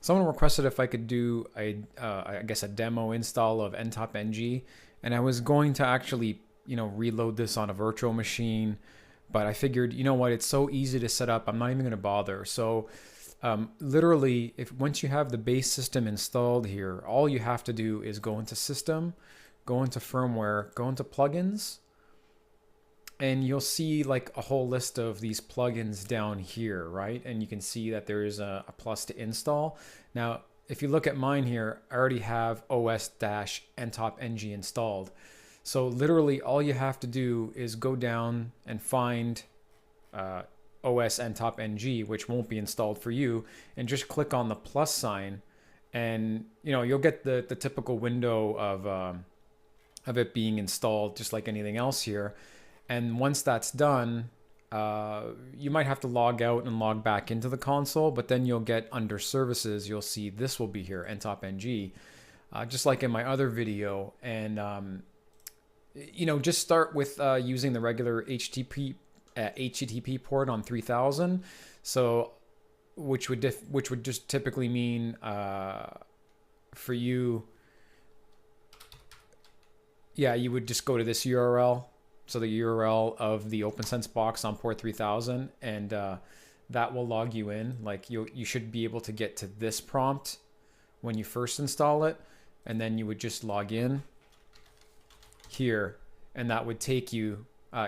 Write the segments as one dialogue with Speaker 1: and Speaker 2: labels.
Speaker 1: Someone requested if I could do I guess a demo install of Ntopng, and I was going to actually, reload this on a virtual machine, but I figured, you know what, it's so easy to set up, I'm not even going to bother. So literally, if once you have the base system installed here, all you have to do is go into System, go into Firmware, go into Plugins, and you'll see like a whole list of these plugins down here, right? And you can see that there is a plus to install. Now, if you look at mine here, I already have OS-Ntopng installed. So literally all you have to do is go down and find OS Ntopng, which won't be installed for you, and just click on the plus sign, and you'll get the typical window of it being installed just like anything else here. And once that's done, you might have to log out and log back into the console, but then you'll get under services, you'll see this will be here, Ntopng, just like in my other video. And just start with using the regular HTTP port on 3000. So which would just typically mean for you, you would just go to this URL. So the URL of the OPNsense box on port 3000, and that will log you in. Like you should be able to get to this prompt when you first install it, and then you would just log in here, and that would take you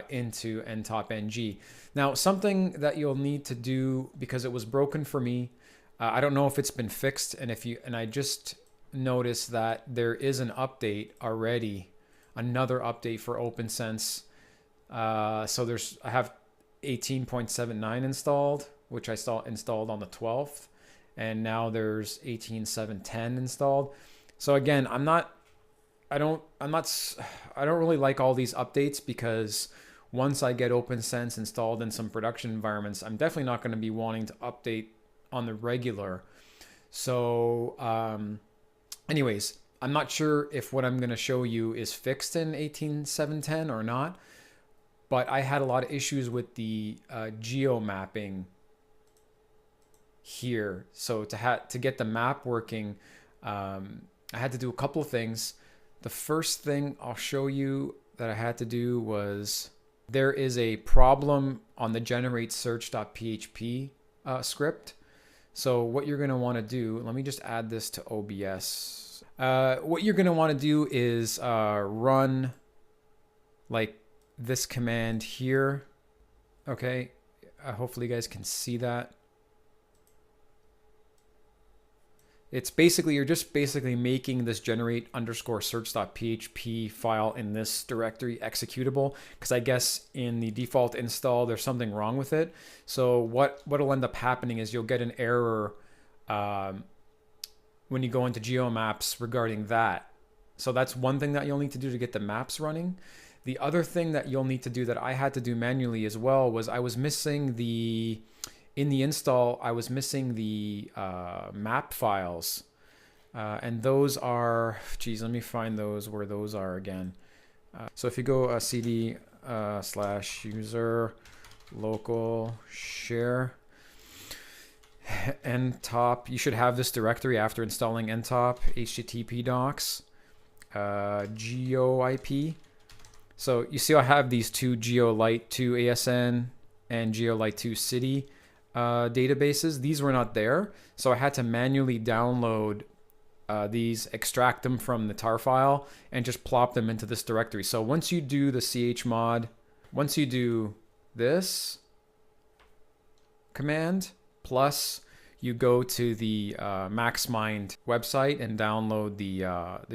Speaker 1: into Ntopng. Now, something that you'll need to do, because it was broken for me, I don't know if it's been fixed, and I just noticed that there is an update already, another update for OPNsense. So I have 18.79 installed, which I installed on the 12th, and now there's 18.7.10 installed. So again, I don't really like all these updates, because once I get OPNsense installed in some production environments, I'm definitely not going to be wanting to update on the regular. So anyways, I'm not sure if what I'm going to show you is fixed in 18.7.10 or not, but I had a lot of issues with the geomapping here. So to get the map working, I had to do a couple of things. The first thing I'll show you that I had to do was, there is a problem on the generate search.php script. So what you're going to want to do, let me just add this to OBS. What you're going to want to do is run like this command here. Okay, hopefully you guys can see that. It's basically, you're just basically making this generate _ search.php file in this directory executable, because I guess in the default install there's something wrong with it. So what'll end up happening is you'll get an error when you go into Geomaps regarding that. So that's one thing that you'll need to do to get the maps running. The other thing that you'll need to do, that I had to do manually as well, was I was missing in the install, I was missing the map files. And those are, geez, let me find where those are again. So if you go cd /user local share ntop, you should have this directory after installing ntop http docs GeoIP. So you see I have these two GeoLite 2 ASN and GeoLite 2 City databases. These were not there, so I had to manually download these, extract them from the tar file, and just plop them into this directory. So once you do the chmod, once you do this command, plus you go to the MaxMind website and download the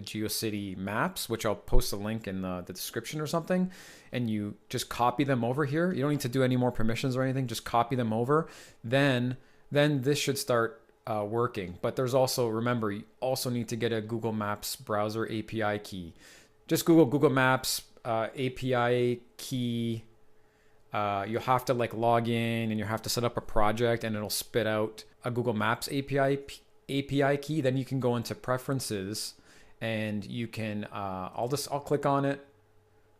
Speaker 1: GeoCity maps, which I'll post a link in the description or something, and you just copy them over here. You don't need to do any more permissions or anything, just copy them over. Then this should start working. But there's also, remember, you also need to get a Google Maps browser API key. Just Google Maps API key. You'll have to like log in, and you have to set up a project, and it'll spit out a Google Maps API key. Then you can go into preferences, and you can I'll click on it.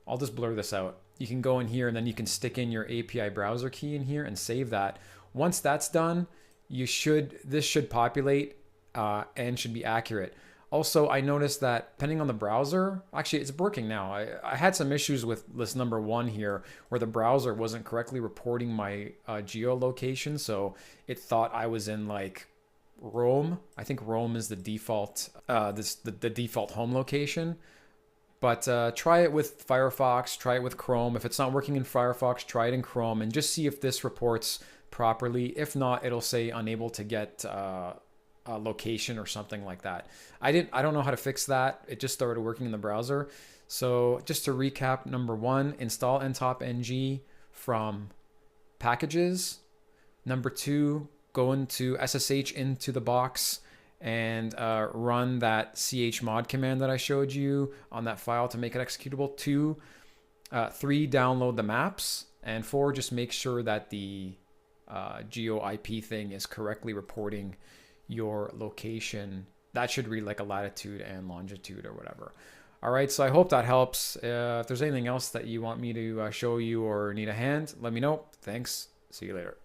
Speaker 1: I'll just blur this out. You can go in here, and then you can stick in your API browser key in here and save that. Once that's done, this should populate and should be accurate. Also, I noticed that depending on the browser, actually it's working now. I had some issues with list number 1 here where the browser wasn't correctly reporting my geolocation. So it thought I was in like Rome. I think Rome is the default, the default home location. But try it with Firefox, try it with Chrome. If it's not working in Firefox, try it in Chrome and just see if this reports properly. If not, it'll say unable to get location or something like that. I don't know how to fix that. It just started working in the browser. So just to recap, number 1, install Ntopng from packages. Number 2, go into SSH into the box and run that chmod command that I showed you on that file to make it executable. 3, download the maps. And 4, just make sure that the GeoIP thing is correctly reporting your location. That should read like a latitude and longitude or whatever. All right, so I hope that helps. If there's anything else that you want me to show you or need a hand, let me know. Thanks. See you later.